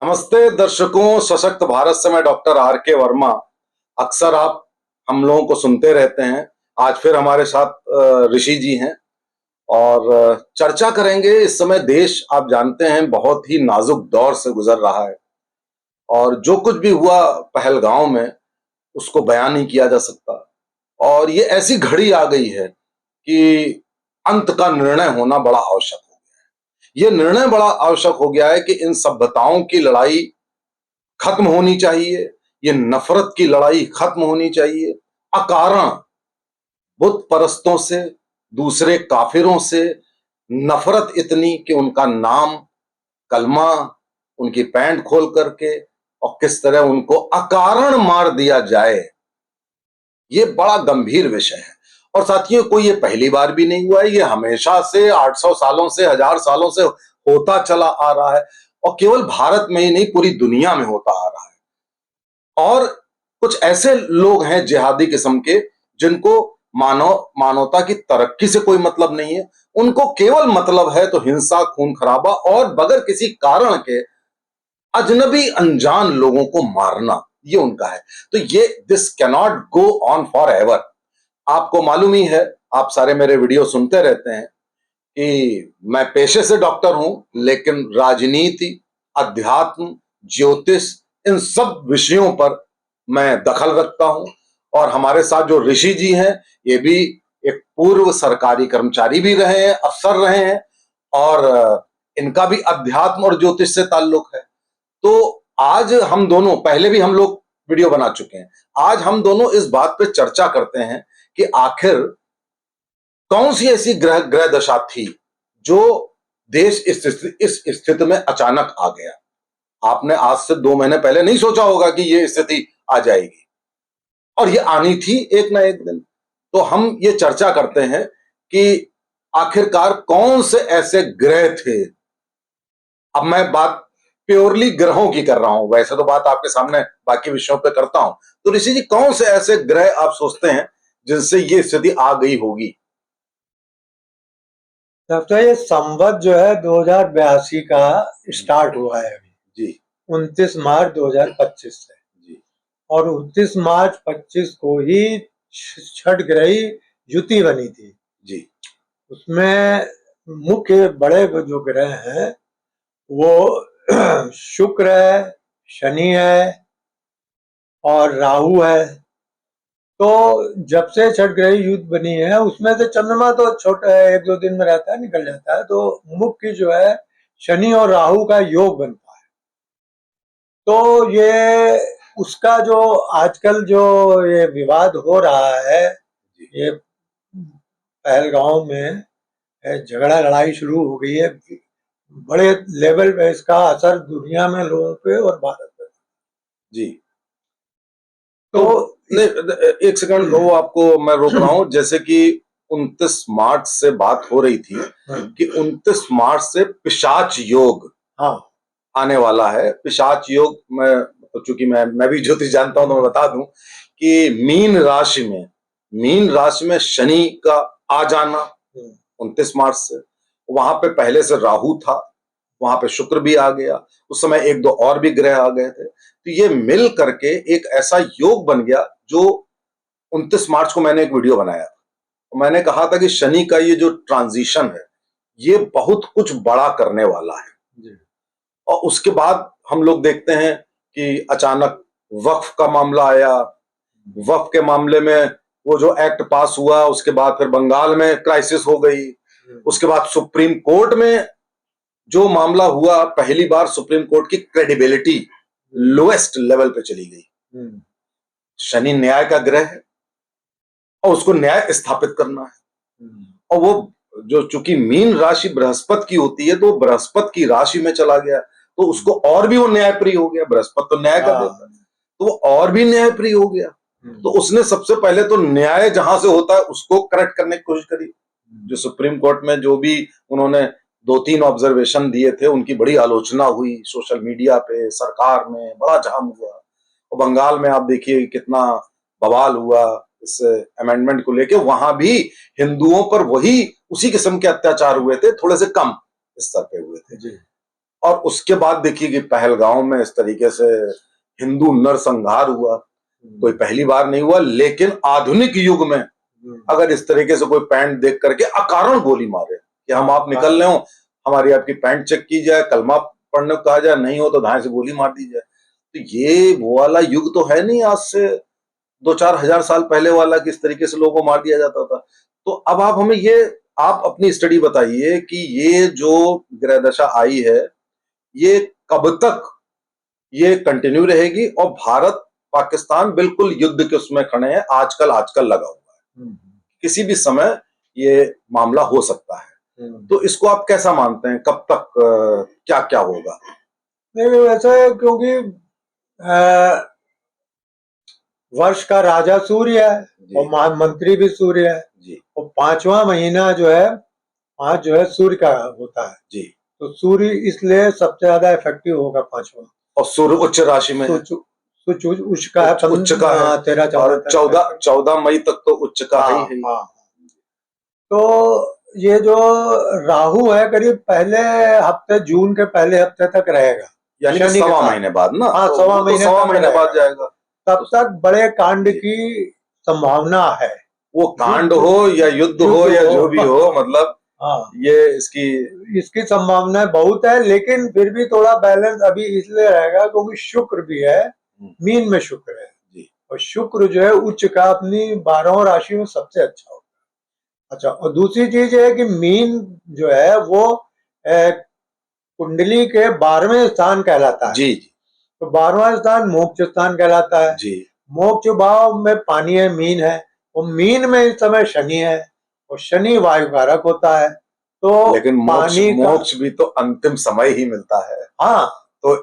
नमस्ते दर्शकों, सशक्त भारत से मैं डॉक्टर आर के वर्मा। अक्सर आप हम लोगों को सुनते रहते हैं। आज फिर हमारे साथ ऋषि जी हैं और चर्चा करेंगे। इस समय देश आप जानते हैं बहुत ही नाजुक दौर से गुजर रहा है और जो कुछ भी हुआ पहलगांव में उसको बयान नहीं किया जा सकता। और ये ऐसी घड़ी आ गई है कि अंत का निर्णय होना बड़ा आवश्यक हो गया है। ये निर्णय बड़ा आवश्यक हो गया है कि इन सभ्यताओं की लड़ाई खत्म होनी चाहिए। ये नफरत की लड़ाई खत्म होनी चाहिए। अकारण बुत परस्तों से, दूसरे काफिरों से नफरत इतनी कि उनका नाम, कलमा, उनकी पैंट खोल करके और किस तरह उनको अकारण मार दिया जाए, ये बड़ा गंभीर विषय है। और साथियों, कोई ये पहली बार भी नहीं हुआ है। ये हमेशा से 800 सालों से, 1000 सालों से होता चला आ रहा है और केवल भारत में ही नहीं, पूरी दुनिया में होता आ रहा है। और कुछ ऐसे लोग हैं जिहादी किस्म के, जिनको मानवता की तरक्की से कोई मतलब नहीं है। उनको केवल मतलब है तो हिंसा, खून खराबा और बगैर किसी कारण के अजनबी अनजान लोगों को मारना, ये उनका है। तो ये this cannot go on for ever. आपको मालूम ही है, आप सारे मेरे वीडियो सुनते रहते हैं कि मैं पेशे से डॉक्टर हूं, लेकिन राजनीति, अध्यात्म, ज्योतिष, इन सब विषयों पर मैं दखल रखता हूं। और हमारे साथ जो ऋषि जी हैं, ये भी एक पूर्व सरकारी कर्मचारी भी रहे हैं, अफसर रहे हैं और इनका भी अध्यात्म और ज्योतिष से ताल्लुक है। तो आज हम दोनों, पहले भी हम लोग वीडियो बना चुके हैं, आज हम दोनों इस बात पे चर्चा करते हैं कि आखिर कौन सी ऐसी ग्रह ग्रह दशा थी जो देश इस स्थिति में अचानक आ गया। आपने आज से 2 महीने पहले नहीं सोचा होगा कि ये स्थिति आ जाएगी, और ये आनी थी एक ना एक दिन। तो हम ये चर्चा करते हैं कि आखिरकार कौन से ऐसे ग्रह थे। अब मैं बात प्योरली ग्रहों की कर रहा हूं, वैसे तो बात आपके सामने बाकी विषयों पे करता हूं। तो ऋषि जी, कौन से ऐसे ग्रह आप सोचते हैं जिनसे ये स्थिति आ गई होगी? तब तो ये संवत जो है 2082 का स्टार्ट हुआ है अभी जी 29 मार्च 2025 से। जी। और 29 मार्च 25 को ही छठ ग्रही युति बनी थी। जी उसमें मुख्य बड़े जो ग्रह हैं वो शुक्र है, शनि है और राहु है। तो जब से छठ ग्रही युति बनी है, उसमें से चंद्रमा तो छोटा है, 1-2 दिन में रहता है, निकल जाता है। तो मुख्य जो है शनि और राहु का योग बनता है। तो ये उसका जो आजकल जो ये विवाद हो रहा है, ये पहलगांव में झगड़ा लड़ाई शुरू हो गई है। बड़े लेवल पे इसका असर दुनिया में लोगों पे और भारत पे। जी। तो एक सेकंड, वो आपको मैं रोक रहा हूं। जैसे कि 29 मार्च से बात हो रही थी कि 29 मार्च से पिशाच योग हाँ आने वाला है। पिशाच योग में, तो चूंकि मैं भी ज्योतिष जानता हूं तो मैं बता दूं कि मीन राशि में शनि का आ जाना 29 मार्च से। वहां पे पहले से राहु था, वहां पे शुक्र भी आ गया, उस समय एक दो और भी ग्रह आ गए थे। तो ये मिल करके एक ऐसा योग बन गया जो 29 मार्च को मैंने एक वीडियो बनाया था। मैंने कहा था कि शनि का ये जो ट्रांजिशन है, ये बहुत कुछ बड़ा करने वाला है। और उसके बाद हम लोग देखते हैं कि अचानक वक्फ का मामला आया। वक्फ के मामले में वो जो एक्ट पास हुआ, उसके बाद फिर बंगाल में क्राइसिस हो गई। उसके बाद सुप्रीम कोर्ट में जो मामला हुआ, पहली बार सुप्रीम कोर्ट की क्रेडिबिलिटी लोएस्ट लेवल पे चली गई। शनि न्याय का ग्रह है और उसको न्याय स्थापित करना है। और वो जो चूंकि मीन राशि बृहस्पति की होती है, तो बृहस्पति की राशि में चला गया, तो उसको और भी वो न्यायप्रिय हो गया। बृहस्पति तो न्याय का देवता है, तो वो और भी न्यायप्रिय हो गया। तो उसने सबसे पहले तो न्याय जहां से होता है उसको करेक्ट करने की कोशिश करी। जो सुप्रीम कोर्ट में जो भी उन्होंने 2-3 ऑब्जर्वेशन दिए थे, उनकी बड़ी आलोचना हुई सोशल मीडिया पे, सरकार में बड़ा जाम हुआ। और बंगाल में आप देखिए कितना बवाल हुआ इस अमेंडमेंट को लेके। वहां भी हिंदुओं पर वही उसी किस्म के अत्याचार हुए थे, थोड़े से कम स्तर पे हुए थे। और उसके बाद देखिए कि पहलगांव में इस तरीके से हिंदू नरसंहार हुआ, कोई पहली बार नहीं हुआ। लेकिन आधुनिक युग में अगर इस तरीके से कोई पैंट देख करके अकारण गोली मारे कि हम आप निकल रहे हो, हमारी आपकी पैंट चेक की जाए, कलमा पढ़ने को कहा जाए, नहीं हो तो धाए से गोली मार दी जाए, तो ये वो वाला युग तो है नहीं आज से 2-4 हजार साल पहले वाला कि इस तरीके से लोगों को मार दिया जाता था। तो अब आप हमें ये, आप अपनी स्टडी बताइए कि ये जो ग्रह दशा आई है ये कब तक ये कंटिन्यू रहेगी, और भारत पाकिस्तान बिल्कुल युद्ध के उसमें खड़े हैं, आजकल लगा हुआ है, किसी भी समय ये मामला हो सकता है। तो इसको आप कैसा मानते हैं, कब तक क्या क्या होगा? नहीं, वैसा है क्योंकि वर्ष का राजा सूर्य है और महामंत्री भी सूर्य है जी। और 5वां महीना जो है 5 जो है सूर्य का होता है जी। तो सूर्य इसलिए सबसे ज्यादा इफेक्टिव होगा 5वां। और सूर्य उच्च राशि में है, उच्च का है, उच्च का है, 14 मई तक तो उच्च का है ही। तो ये जो राहु है करीब पहले हफ्ते, जून के पहले हफ्ते तक रहेगा, यानी कि सवा महीने बाद ना। हाँ, सवा महीने बाद जाएगा। तब तक बड़े कांड की संभावना है, वो कांड हो या युद्ध हो या जो भी हो, मतलब ये इसकी संभावना बहुत है। लेकिन फिर भी थोड़ा बैलेंस अभी इसलिए रहेगा क्योंकि शुक्र भी है, मीन में शुक्र है जी, और शुक्र जो है उच्च का अपनी 12 राशि में सबसे अच्छा होता है। अच्छा, और दूसरी चीज है कि मीन जो है वो कुंडली के 12वें स्थान कहलाता है जी। तो 12वां स्थान मोक्ष स्थान कहलाता है जी। मोक्ष भाव में पानी है, मीन है, और मीन में इस समय शनि है और शनि वायु कारक होता है। तो लेकिन मोक्ष भी तो अंतिम समय ही मिलता है। हाँ, तो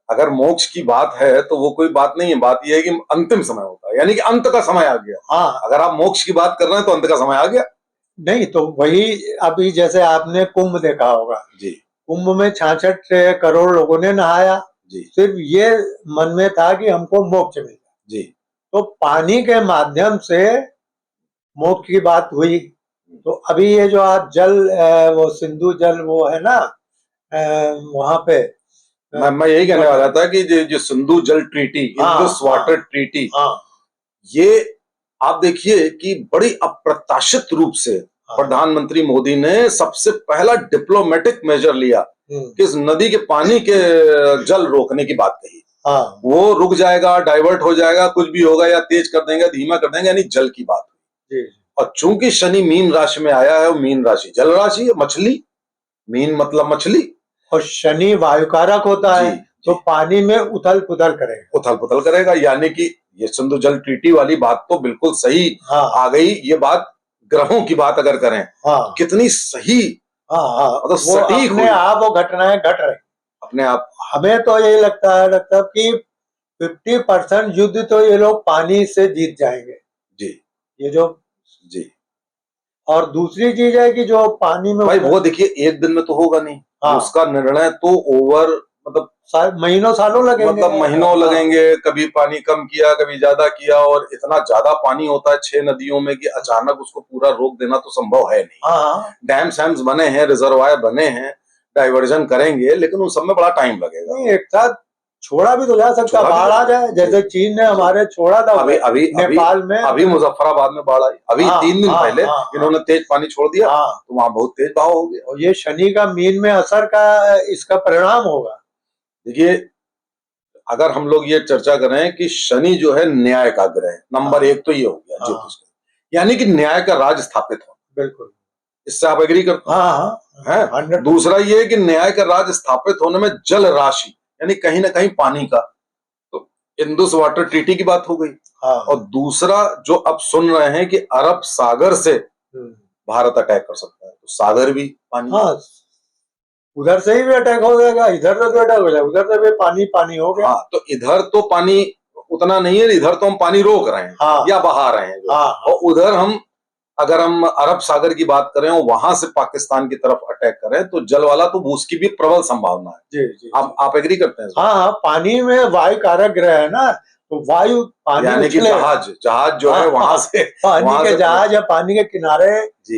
अगर मोक्ष की बात है तो वो कोई बात नहीं है, बात यह है कि अंतिम समय होता है, यानी कि अंत का समय आ गया। हाँ, अगर आप मोक्ष की बात कर रहे हैं तो अंत का समय आ गया। नहीं तो वही, अभी जैसे आपने कुंभ देखा होगा जी, कुंभ में 66 करोड़ लोगों ने नहाया जी, सिर्फ ये मन में था कि हमको मोक्ष मिलेगा जी। तो पानी के माध्यम से मोक्ष की बात हुई। तो अभी ये जो आज जल वो सिंधु जल वो है ना वहां पे, मैं यही कहने वाला था कि जो सिंधु जल ट्रीटी, इंडस वाटर ट्रीटी, ये आप देखिए कि बड़ी अप्रत्याशित रूप से प्रधानमंत्री मोदी ने सबसे पहला डिप्लोमेटिक मेजर लिया कि इस नदी के पानी के जल रोकने की बात कही। वो रुक जाएगा, डाइवर्ट हो जाएगा, कुछ भी होगा, या तेज कर देंगे, धीमा कर देंगे, यानी जल की बात हुई। और चूंकि शनि मीन राशि में आया है, मीन राशि जल राशि है, मछली, मीन मतलब मछली, और शनि वायुकारक होता है तो पानी में उथल पुथल करेगा, यानी कि ये सिंधु जल ट्रीटी वाली बात तो बिल्कुल सही आ गई। ये बात ग्रहों की बात अगर करें कितनी सही, मतलब सटीक, अपने आप वो घटनाएं घट रही अपने आप। हमें तो यही लगता है डॉक्टर कि 50% युद्ध तो ये लोग पानी से जीत जाएंगे जी, ये जो जी। और दूसरी चीज है कि जो पानी में, भाई वो देखिए एक दिन में तो होगा नहीं, उसका निर्णय तो ओवर मतलब महीनों सालों लगेंगे, मतलब महीनों लगेंगे। कभी पानी कम किया, कभी ज्यादा किया, और इतना ज्यादा पानी होता है 6 नदियों में कि अचानक उसको पूरा रोक देना तो संभव है नहीं। डैम सैम्स बने हैं, रिजर्वायर बने हैं, डाइवर्जन करेंगे, लेकिन उन सब में बड़ा टाइम लगेगा। नहीं, एक साथ छोड़ा भी तो जा सकता, बाढ़ आ जाए जैसे चीन ने हमारे छोड़ा था अभी नेपाल में, अभी मुजफ्फराबाद में बाढ़ आई, अभी 3 दिन पहले इन्होंने तेज पानी छोड़ दिया तो वहां बहुत तेज बहाव हो गया। और ये शनि का मीन में असर का इसका परिणाम होगा। देखिए, अगर हम लोग ये चर्चा करें कि शनि जो है न्याय का ग्रह, नंबर 1 तो ये हो गया ज्योतिष का, यानी कि न्याय का राज स्थापित हो। बिल्कुल, इससे आप एग्री करते हैं? दूसरा ये कि न्याय का राज स्थापित होने में जल राशि, यानी कहीं ना कहीं पानी का, तो इंडस वाटर ट्रीटी की बात हो गई। और दूसरा जो अब सुन रहे हैं कि अरब सागर से भारत अटैक कर सकता है, तो सागर भी पानी, उधर से ही अटैक हो जाएगा, इधर से भी अटैक हो जाएगा, उधर से भी पानी हो गया। तो इधर तो पानी उतना नहीं है, इधर तो हम पानी रोक रहे हैं या बहा रहे हैं, और उधर हम अगर हम अरब सागर की बात करें और वहां से पाकिस्तान की तरफ अटैक करें तो जल वाला तो उसकी भी प्रबल संभावना है जी। आप एग्री करते हैं? हाँ, पानी में वायु कारक ग्रह है ना, तो वायु पानी, यानी कि जहाज जो है वहां से पानी के जहाज या पानी के किनारे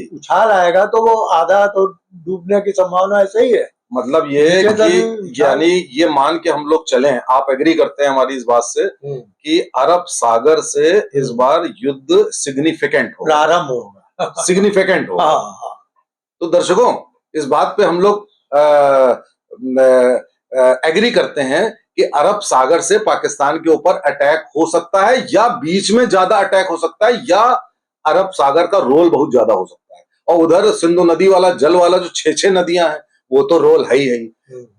उछाल आएगा तो वो आधा तो डूबने की संभावना ऐसे ही है। मतलब ये नीचे तक कि यानी ये मान के हम लोग चलें, आप एग्री करते हैं हमारी इस बात से कि अरब सागर से इस बार युद्ध सिग्निफिकेंट होगा, प्रारंभ होगा, सिग्निफिकेंट होगा। हाँ हाँ। तो दर्शकों, इस बात पे हम लोग एग्री करते हैं कि अरब सागर से पाकिस्तान के ऊपर अटैक हो सकता है, या बीच में ज्यादा अटैक हो सकता है, या अरब सागर का रोल बहुत ज्यादा हो सकता है। और उधर सिंधु नदी वाला जल वाला जो 6 नदियां हैं, वो तो रोल है ही।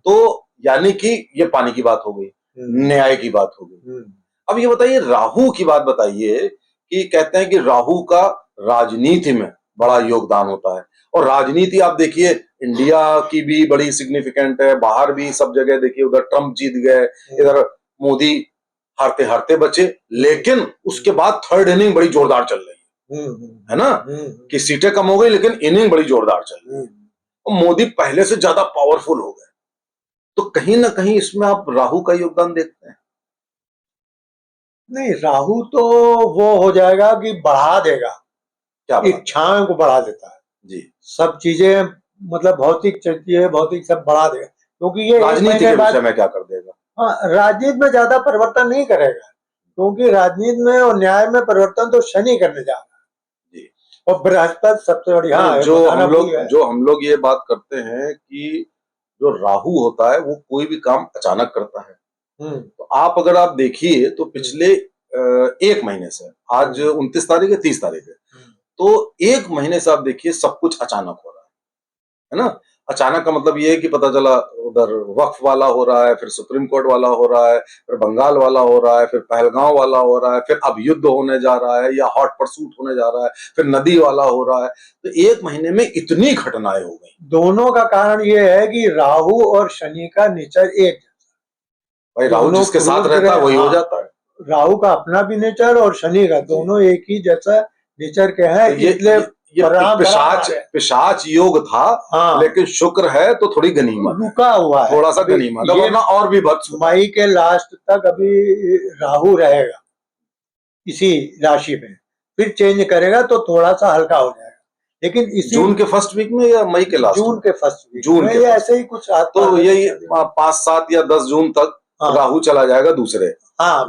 तो यानी कि ये पानी की बात हो गई, न्याय की बात हो गई। अब ये बताइए, राहु की बात बताइए, कि कहते हैं कि राहु का राजनीति में बड़ा योगदान होता है। और राजनीति आप देखिए, इंडिया की भी बड़ी सिग्निफिकेंट है, बाहर भी सब जगह देखिए, उधर ट्रंप जीत गए, इधर मोदी हारते हारते बचे, लेकिन उसके बाद थर्ड इनिंग बड़ी जोरदार चल रही है ना, कि सीटें कम हो गई लेकिन इनिंग बड़ी जोरदार चल रही है, और मोदी पहले से ज्यादा पावरफुल हो गए। तो कहीं ना कहीं इसमें आप राहु का योगदान देखते हैं? नहीं, राहु तो वो हो जाएगा कि बढ़ा देगा, क्या इच्छाओं को बढ़ा देता है जी, सब चीजें, मतलब भौतिक चीजें, भौतिक सब बढ़ा देगा, क्योंकि ये राजनीति के विषय में क्या कर देगा? हाँ, राजनीति में ज्यादा परिवर्तन नहीं करेगा, क्योंकि राजनीति में और न्याय में परिवर्तन तो शनि करने जा रहा है जी। और बृहस्पति सबसे बड़ी, हाँ, जो हम लोग ये बात करते हैं कि जो राहु होता है वो कोई भी काम अचानक करता है। तो अगर आप देखिए तो पिछले 1 महीने से, आज 29 तारीख है, 30 तारीख है, तो 1 महीने से आप देखिए सब कुछ अचानक हो रहा है ना। अचानक का मतलब ये है कि पता चला उधर वक्फ वाला हो रहा है, फिर सुप्रीम कोर्ट वाला हो रहा है, फिर बंगाल वाला हो रहा है, फिर पहलगांव वाला हो रहा है, फिर अब युद्ध होने जा रहा है या हॉट परसूट होने जा रहा है, फिर नदी वाला हो रहा है। तो 1 महीने में इतनी घटनाएं हो गई। दोनों का कारण ये है कि राहु और शनि का नेचर एक जैसा, भाई राहु जिसके साथ रहता है वही हो जाता है। राहु का अपना भी नेचर और शनि का, दोनों एक ही जैसा नेचर के हैं। तो ये पिशाच योग था, लेकिन शुक्र है तो थोड़ी गनीमत, रुका हुआ है, थोड़ा सा गनीमत, वरना और भी बहुत। मई के लास्ट तक अभी राहु रहेगा इसी राशि में, फिर चेंज करेगा तो थोड़ा सा हल्का हो जाएगा, लेकिन इसी जून के फर्स्ट वीक में या मई के लास्ट? जून के फर्स्ट वीक जून में, ऐसे ही कुछ। तो यही 5, 7 या 10 जून तक राहु चला जाएगा दूसरे,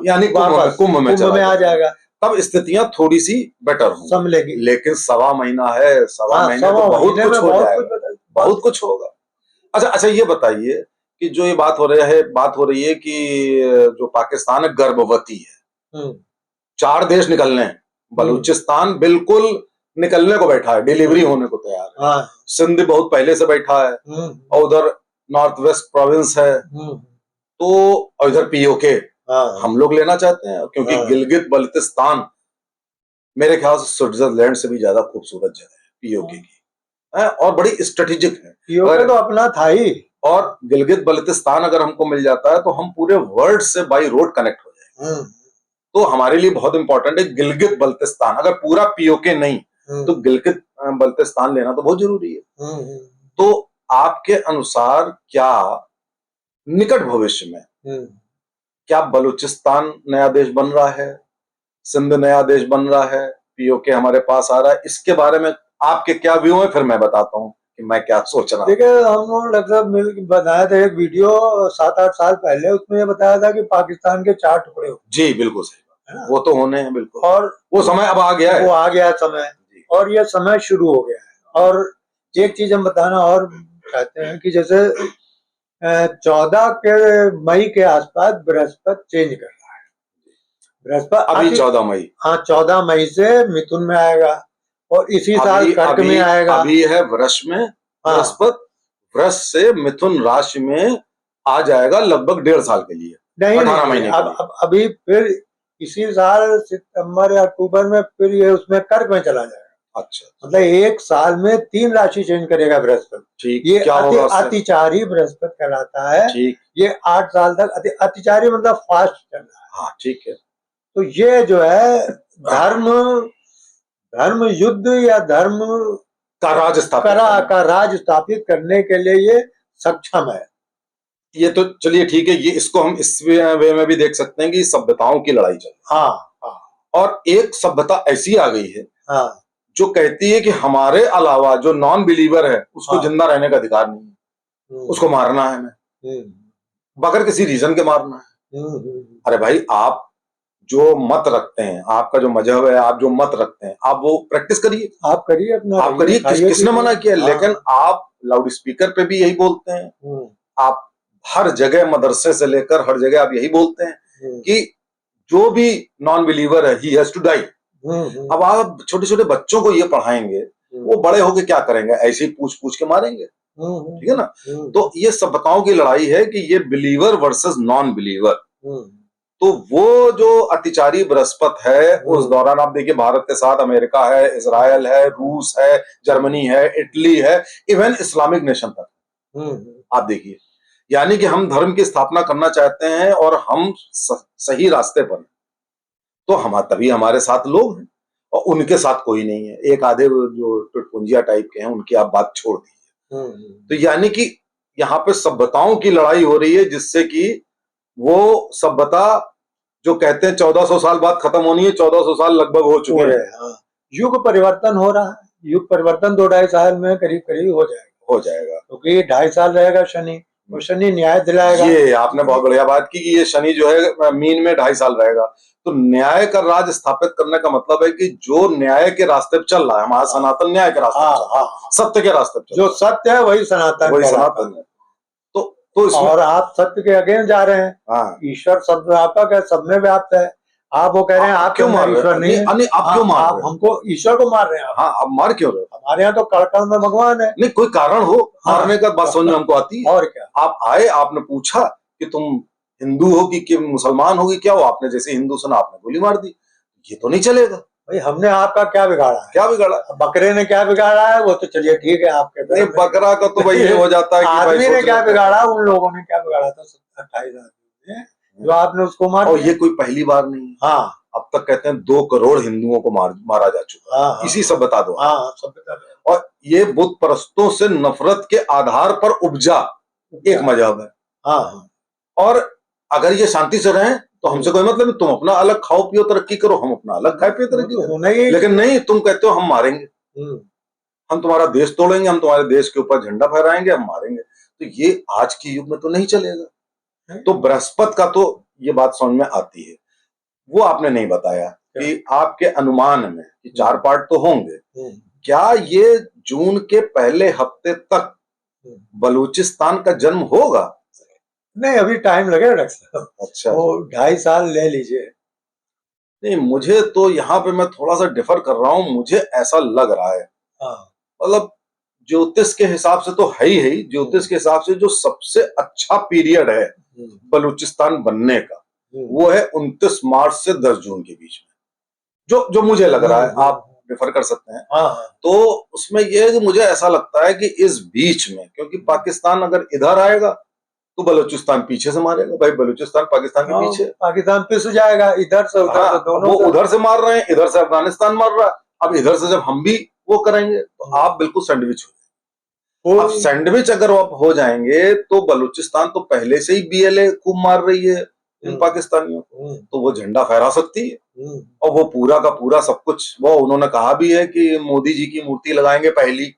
यानी कुंभ में आ जाएगा, तब स्थितियां थोड़ी सी बेटर होंगी, संभलेगी। लेकिन 1.25 महीना है, 1.25 महीने तो बहुत कुछ हो जाएगा, बहुत कुछ होगा। अच्छा, ये बताइए कि जो ये बात हो रही है कि जो पाकिस्तान है गर्भवती है, 4 देश निकलने हैं, बलूचिस्तान बिल्कुल निकलने को बैठा है, डिलीवरी होने को तैयार है, सिंध बहुत पहले से बैठा है, और उधर नॉर्थ वेस्ट प्रोविंस है, तो इधर पीओके हम लोग लेना चाहते हैं, क्योंकि गिलगित बल्तिस्तान मेरे ख्याल से स्विट्जरलैंड से भी ज्यादा खूबसूरत जगह है पीओके की, और बड़ी स्ट्रेटेजिक है। पीओके तो अपना था ही, और गिलगित बल्तिस्तान अगर हमको मिल जाता है तो हम पूरे वर्ल्ड से बाई रोड कनेक्ट हो जाएंगे। तो हमारे लिए बहुत इंपॉर्टेंट है गिलगित बल्तिस्तान, अगर पूरा पीओके नहीं तो गिलगित बल्तिस्तान लेना तो बहुत जरूरी है। तो आपके अनुसार क्या निकट भविष्य में क्या बलूचिस्तान नया देश बन रहा है, सिंध नया देश बन रहा है, पीओके हमारे पास आ रहा है? इसके बारे में आपके क्या व्यू है, फिर मैं बताता हूँ कि मैं क्या सोच रहा हूँ। देखिए, हम लोग लगभग मिल बनाया था एक वीडियो 7-8 साल पहले, उसमें ये बताया था कि पाकिस्तान के 4 टुकड़े हो। जी बिल्कुल सही बात, वो तो होने हैं बिल्कुल, और वो समय अब आ गया है, वो आ गया समय, और ये समय शुरू हो गया है। और एक चीज हम बताना और चाहते हैं कि जैसे 14 के मई के आसपास बृहस्पति चेंज कर रहा है, बृहस्पति अभी 14 मई, हाँ 14 मई से मिथुन में आएगा, और इसी साल कर्क में आएगा। अभी है वृष में बृहस्पति, वृष से मिथुन राशि में आ जाएगा लगभग 1.5 साल के लिए, 18 महीने। अब अभी फिर इसी साल सितंबर या अक्टूबर में फिर ये उसमें कर्क में चला जाएगा। अच्छा, मतलब 1 साल में 3 राशि चेंज करेगा बृहस्पति। ये अतिचारी बृहस्पति कहलाता है। ये 8 साल तक अतिचारी मतलब फास्ट चल रहा है। हाँ ठीक है। तो ये जो है धर्म युद्ध या धर्म का राज स्थापित करने के लिए ये सक्षम है। ये तो चलिए ठीक है, ये इसको हम इस वे में भी देख सकते हैं कि सभ्यताओं की लड़ाई चल रही है। हाँ। और एक सभ्यता ऐसी आ गई है हाँ, जो कहती है कि हमारे अलावा जो नॉन बिलीवर है उसको जिंदा रहने का अधिकार नहीं है। उसको मारना है हमें, बगैर किसी रीजन के मारना है। अरे भाई, आप जो मत रखते हैं, आपका जो मजहब है, आप जो मत रखते हैं, आप वो प्रैक्टिस करिए, आप करिए अपना, आप करिए, किसने मना किया? लेकिन आप लाउड स्पीकर पे भी यही बोलते हैं, आप हर जगह, मदरसे से लेकर हर जगह आप यही बोलते हैं कि जो भी नॉन बिलीवर है, ही हैज टू डाई। अब आप छोटे छोटे बच्चों को ये पढ़ाएंगे, वो बड़े होके क्या करेंगे? ऐसे ही पूछ पूछ के मारेंगे, ठीक है ना? तो ये सभ्यताओं की लड़ाई है कि ये बिलीवर वर्सेस नॉन बिलीवर। तो वो जो अतिचारी बृहस्पति है, उस दौरान आप देखिए, भारत के साथ अमेरिका है, इजराइल है, रूस है, जर्मनी है, इटली है, इवन इस्लामिक नेशन तक आप देखिए। यानी कि हम धर्म की स्थापना करना चाहते हैं और हम सही रास्ते पर हैं, तो हम तभी हमारे साथ लोग हैं, और उनके साथ कोई नहीं है। एक आधे जो टुटपुंजिया टाइप के हैं, उनकी आप बात छोड़ दीजिए। तो यानी कि यहाँ पे सभ्यताओं की लड़ाई हो रही है, जिससे कि वो सभ्यता जो कहते हैं 1400 साल बाद खत्म होनी है, 1400 साल लगभग हो चुके हैं। हाँ। युग परिवर्तन हो रहा है, युग परिवर्तन 2-2.5 साल में करीब करीब हो जाएगा, क्योंकि 2.5 साल रहेगा शनि, और शनि न्याय दिलाएगा। ये आपने बहुत बढ़िया बात की कि ये शनि जो है मीन में 2.5 साल रहेगा। तो न्याय का राज स्थापित करने का मतलब है कि जो न्याय के रास्ते पे चल रहा है, हमारा सनातन न्याय के रास्ते पे चल रहा है, सत्य के रास्ते पे, जो सत्य है वही सनातन है। तो और आप सत्य के अगेंस्ट जा रहे हैं। हाँ। ईश्वर सर्वव्यापक है, सब में व्याप्त है। आप वो कह रहे हैं आप क्यों मार ईश्वर नहीं, आप क्यों मार रहे हैं? हमको ईश्वर को मार रहे हैं। हाँ, आप मार क्यों रहे हो? हमारे यहाँ तो कड़कड़ में भगवान है। नहीं, कोई कारण हो मारने का, बात समझ में हमको आती है। और क्या, आप आए, आपने पूछा कि तुम हिंदू हो कि मुसलमान हो कि क्या हो, आपने जैसे हिंदू सुना, आपने गोली मार दी। ये तो नहीं चलेगा भाई। हमने आपका क्या बिगाड़ा है? क्या बिगाड़ा? बकरे ने क्या बिगाड़ा है? वो तो चलिए ठीक है, आपके नहीं, बकरा का तो भाई ये हो जाता है कि आदमी ने क्या बिगाड़ा, उन लोगों ने क्या बिगाड़ा था 28 आदमी ने, जो आपने उसको मार। और ये कोई पहली बार नहीं है। हाँ, अब तक कहते हैं 2 करोड़ हिंदुओं को मारा जा चुका है। हाँ, इसी सभ्यता दो। हाँ, सभ्यता दो। और ये बुत परस्तों से नफरत के आधार पर उपजा एक मजहब है। हाँ, और अगर ये शांति से रहें तो हमसे कोई मतलब नहीं। तुम अपना अलग खाओ पियो तरक्की करो, हम अपना अलग खाए पियो तरक्की करो, लेकिन नहीं, तुम कहते हो हम मारेंगे, हम तुम्हारा देश तोड़ेंगे, हम तुम्हारे देश के ऊपर झंडा फहराएंगे, हम मारेंगे। तो ये आज के युग में तो नहीं चलेगा। तो बृहस्पति का तो ये बात समझ में आती है। वो आपने नहीं बताया कि आपके अनुमान में कि 4 पार्ट तो होंगे, क्या ये जून के पहले हफ्ते तक बलूचिस्तान का जन्म होगा? नहीं, अभी टाइम लगेगा डॉक्टर साहब। अच्छा, वो 2.5 साल ले लीजिए। नहीं, मुझे तो यहाँ पे मैं थोड़ा सा डिफर कर रहा हूँ। मुझे ऐसा लग रहा है, मतलब ज्योतिष के हिसाब से तो है ही, ज्योतिष के हिसाब से जो सबसे अच्छा पीरियड है बलूचिस्तान बनने का, वो है 29 मार्च से 10 जून के बीच में, जो मुझे लग रहा है। आप डिफर कर सकते हैं। तो उसमें यह है कि मुझे ऐसा लगता है कि इस बीच में, क्योंकि पाकिस्तान अगर इधर आएगा तो बलूचिस्तान पीछे से मारेगा। भाई, बलूचिस्तान पाकिस्तान के पीछे, पाकिस्तान पिस जाएगा इधर से उधर। हाँ, दोनों वो उधर से मार रहे हैं, इधर से अफगानिस्तान मार रहा है। अब इधर से जब हम भी वो करेंगे तो आप बिल्कुल सैंडविच हो। अब सैंडविच अगर आप हो जाएंगे तो बलूचिस्तान तो पहले से ही बीएलए खूब मार रही है इन पाकिस्तानियों को, तो वो झंडा फहरा सकती है। और वो पूरा का पूरा सब कुछ, वो उन्होंने कहा भी है कि मोदी जी की मूर्ति लगाएंगे पहली,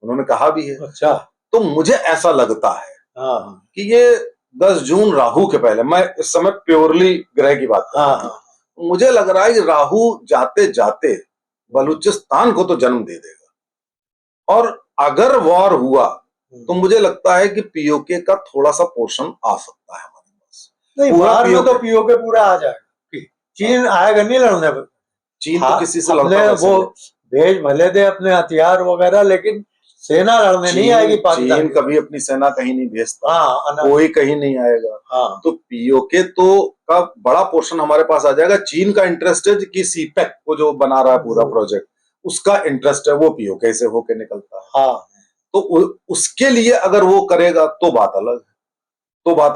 उन्होंने कहा भी है। अच्छा, तो मुझे ऐसा लगता है कि ये 10 जून राहु के पहले, मैं इस समय प्योरली ग्रह की बात कर रहा हूं, मुझे लग रहा है कि राहु जाते जाते बलूचिस्तान को तो जन्म दे देगा। और अगर वॉर हुआ तो मुझे लगता है कि पीओके का थोड़ा सा पोर्शन आ सकता है हमारे पास। नहीं, वॉर में तो पीओके पूरा आ जाएगा। चीन आएगा नहीं लड़ने पर। चीन तो किसी से लड़ता वो भेज भले दे अपने हथियार वगैरह, लेकिन सेना लड़ने नहीं आएगी। चीन कभी अपनी सेना कहीं नहीं भेजता, कोई कहीं नहीं आएगा। तो पीओके तो का बड़ा पोर्शन हमारे पास आ जाएगा। चीन का इंटरेस्ट है कि सीपेक को जो बना रहा है पूरा प्रोजेक्ट, उसका इंटरेस्ट है, वो पीओके से होके निकलता है। तो उसके लिए अगर वो करेगा तो बात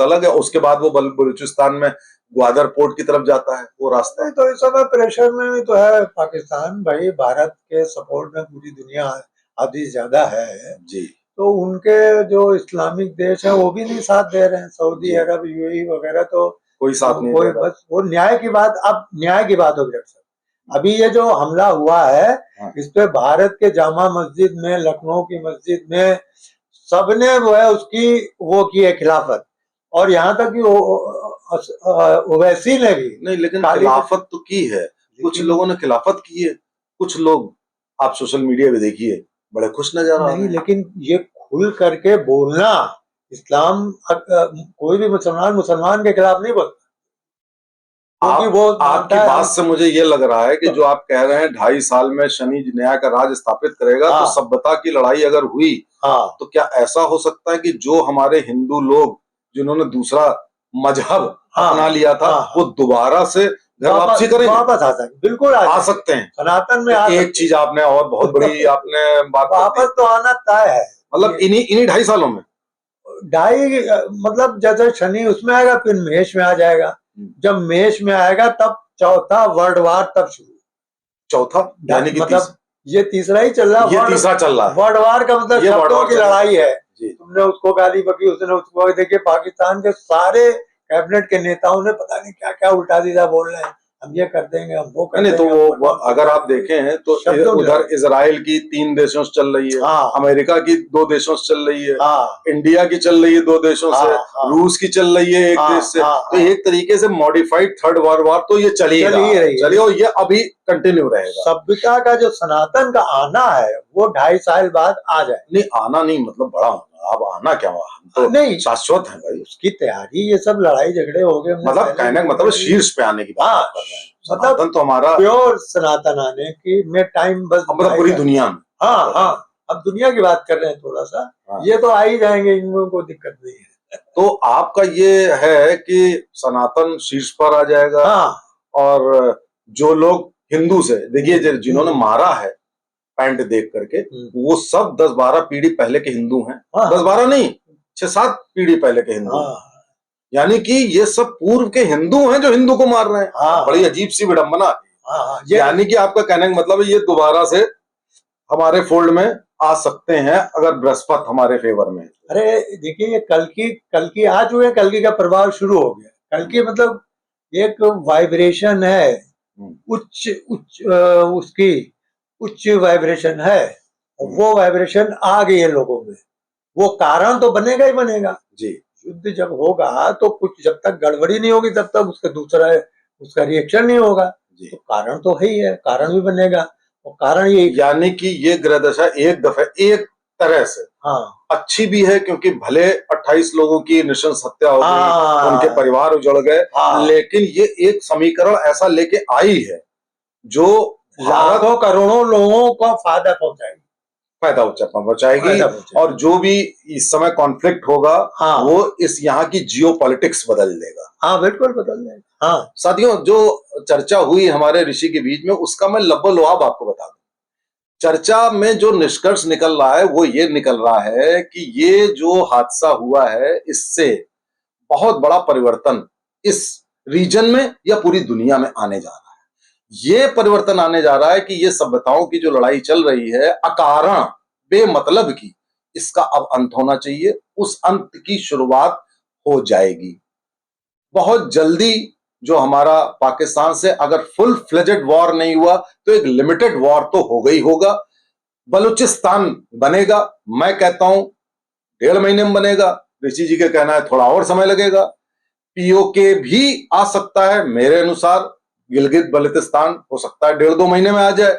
अलग है। उसके बाद वो बलूचिस्तान में ग्वादर पोर्ट की तरफ जाता है, वो रास्ता। तो इस समय प्रेशर में भी तो है पाकिस्तान। भाई, भारत के सपोर्ट में पूरी दुनिया आधी ज्यादा है जी। तो उनके जो इस्लामिक देश है वो भी नहीं साथ दे रहे हैं। सऊदी अरब, यूएई वगैरह तो कोई साथ नहीं दे रहा। बस वो न्याय की बात, अब न्याय की बात होगी डॉक्टर साहब। अभी ये जो हमला हुआ है, इस पे भारत के जामा मस्जिद में, लखनऊ की मस्जिद में सबने वो है उसकी वो की है खिलाफत, और यहाँ तक कि ओवैसी ने भी नहीं, लेकिन काली खिलाफत तो की है, कुछ लेकिन लोगों ने खिलाफत की है, कुछ लोग आप सोशल मीडिया पे देखिए बड़े खुश नजर आ रहे नहीं, हैं। लेकिन ये खुल करके बोलना, इस्लाम कोई भी मुसलमान के खिलाफ नहीं बोलता, क्योंकि वो आपकी मानता है बात हम से मुझे ये लग रहा है कि जो आप कह रहे हैं 2.5 साल में शनि न्याय का राज स्थापित करेगा, तो हाँ सभ्यता की लड़ाई अगर हुई हाँ तो क्या ऐसा हो सकता है कि जो हमारे हिंदू लोग जिन्होंने दूसरा मजहब हाँ अपना लिया था हाँ वो दोबारा से घर वापसी करेंगे? वापस आ सकते, बिल्कुल आ सकते हैं। सनातन में तो आ एक सकते चीज आपने और बहुत बड़ी आपने बात कर दी, वापस तो आना तय है। मतलब इन्हीं इन्हीं 2.5 सालों में। मतलब जैसे शनि उसमें आएगा फिर मेष में आ जाएगा, जब मेष में आएगा तब चौथा वर्ल्ड वार तब शुरू। चौथा यानी कि मतलब ये तीसरा ही चल रहा है, ये तीसरा चल रहा है। वर्ल्ड वार का मतलब ये वर्ल्ड शब्दों वार की चल रहा है। लड़ाई है। जी। तुमने उसको गाली बकी, उसने उसको, देखिए पाकिस्तान के सारे कैबिनेट के नेताओं ने पता नहीं क्या क्या उल्टा सीधा बोल रहे हैं, हम ये कर देंगे, हम वो कर नहीं तो देंगे। वो अगर आप देखें तो शब्दों की उधर लड़ाई। इजराइल की 3 देशों से चल रही है, हाँ अमेरिका की 2 देशों से चल रही है, हाँ इंडिया की चल रही है 2 देशों से, हाँ रूस की चल रही है 1 हाँ देश से। हाँ तो एक तरीके से मॉडिफाइड थर्ड वर्ल्ड वार तो ये चल ही चल रहा ही है, रही है। चलिए, और ये अभी कंटिन्यू रहेगा। सभ्यता का जो सनातन का आना है वो 2.5 साल बाद आ जाए। नहीं, आना नहीं मतलब बड़ा होना, अब आना क्या हुआ, हम तो नहीं, शाश्वत है भाई। उसकी तैयारी, ये सब लड़ाई झगड़े हो गए, मतलब कहने का मतलब शीर्ष पे आने की बात कर रहे हैं। सनातन तो हमारा प्योर सनातन आने की में टाइम बस मतलब पूरी दुनिया में। हाँ हाँ, अब दुनिया की बात कर रहे हैं थोड़ा सा। हाँ। ये तो आ ही जाएंगे, इनको कोई दिक्कत नहीं है। तो आपका ये है कि सनातन शीर्ष पर आ जाएगा। हाँ। और जो लोग हिंदू से देखिए जिन्होंने मारा है पैंट देख करके, वो सब 10-12 पीढ़ी पहले के हिंदू हैं। 10-12 नहीं, 6-7 पीढ़ी पहले के हिंदू हैं। यानी कि ये सब पूर्व के हिंदू हैं जो हिंदू को मार रहे हैं। बड़ी अजीब सी विडंबना है। यानी कि आपका कहने का मतलब है ये दोबारा से हमारे फोल्ड में आ सकते हैं अगर बृहस्पति हमारे फेवर में। अरे देखिए, ये कल की आ चुके हैं, कल की का प्रभाव शुरू हो गया। कल की मतलब एक वाइब्रेशन है, उच्च उच्च उसकी उच्च वाइब्रेशन है, वो वाइब्रेशन आ गई है लोगों में, वो कारण तो बनेगा ही बनेगा जी। युद्ध जब होगा तो कुछ जब तक गड़बड़ी नहीं होगी तब तक उसका दूसरा उसका रिएक्शन नहीं होगा। तो कारण तो है ही है, कारण भी बनेगा, और कारण ये यानी कि ये ग्रह दशा एक दफे एक तरह से अच्छी भी है, क्योंकि भले 28 लोगों की नृशंस हत्या हो गई, उनके परिवार उजड़ गए, लेकिन ये एक समीकरण ऐसा लेके आई है जो लाखों करोड़ों लोगों को फायदा पहुंचाएगी। और जो भी इस समय कॉन्फ्लिक्ट होगा वो इस यहाँ की जियो पॉलिटिक्स बदल देगा। हाँ बिल्कुल बदल देगा। हाँ साथियों, जो चर्चा हुई हमारे ऋषि के बीच में उसका मैं लब्बो-लुआब आपको बता दूं। चर्चा में जो निष्कर्ष निकल रहा है वो ये निकल रहा है कि ये जो हादसा हुआ है इससे बहुत बड़ा परिवर्तन इस रीजन में या पूरी दुनिया में आने जा रहा है। ये परिवर्तन आने जा रहा है कि ये सभ्यताओं की जो लड़ाई चल रही है अकारण बेमतलब की, इसका अब अंत होना चाहिए। उस अंत की शुरुआत हो जाएगी बहुत जल्दी। जो हमारा पाकिस्तान से अगर फुल फ्लेजेड वॉर नहीं हुआ तो एक लिमिटेड वॉर तो होगा ही होगा। बलूचिस्तान बनेगा, मैं कहता हूं 1.5 महीने में बनेगा। ऋषि जी का कहना है थोड़ा और समय लगेगा। पीओके भी आ सकता है, मेरे अनुसार गिलगित बल्तिस्तान हो सकता है 1.5-2 महीने में आ जाए।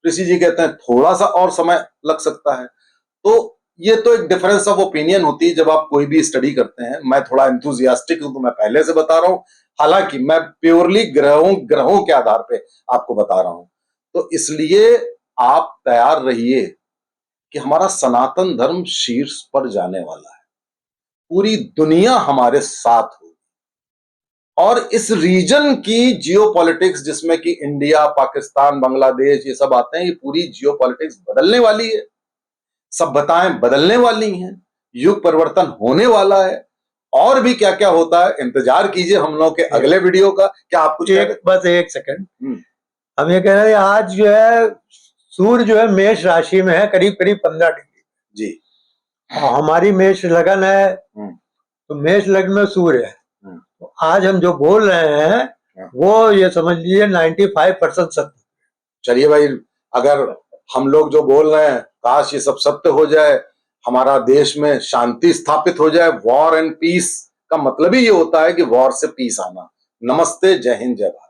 ऋषि जी कहते हैं थोड़ा सा और समय लग सकता है। तो ये तो एक डिफरेंस ऑफ ओपिनियन होती है जब आप कोई भी स्टडी करते हैं। मैं थोड़ा एंथुजियास्टिक हूं तो मैं पहले से बता रहा हूं, हालांकि मैं प्योरली ग्रहों के आधार पे आपको बता रहा हूं। तो इसलिए आप तैयार रहिए कि हमारा सनातन धर्म शीर्ष पर जाने वाला है, पूरी दुनिया हमारे साथ हो। और इस रीजन की जियोपॉलिटिक्स जिसमें कि इंडिया, पाकिस्तान, बांग्लादेश ये सब आते हैं, ये पूरी जियोपॉलिटिक्स बदलने वाली है, सभ्यताएं बदलने वाली हैं, युग परिवर्तन होने वाला है। और भी क्या क्या होता है इंतजार कीजिए हम लोग के अगले वीडियो का। क्या आप कुछ बस एक सेकंड, हम ये कह रहे हैं आज जो है सूर्य जो है मेष राशि में है करीब करीब 15 डिग्री जी, और हमारी मेष लगन है, तो मेष लग्न में सूर्य है। तो आज हम जो बोल रहे हैं वो ये समझ लीजिए 95% सत्य। चलिए भाई, अगर हम लोग जो बोल रहे हैं काश ये सब सत्य हो जाए, हमारा देश में शांति स्थापित हो जाए। वॉर एंड पीस का मतलब ही ये होता है कि वॉर से पीस आना। नमस्ते, जय हिंद, जय भारत।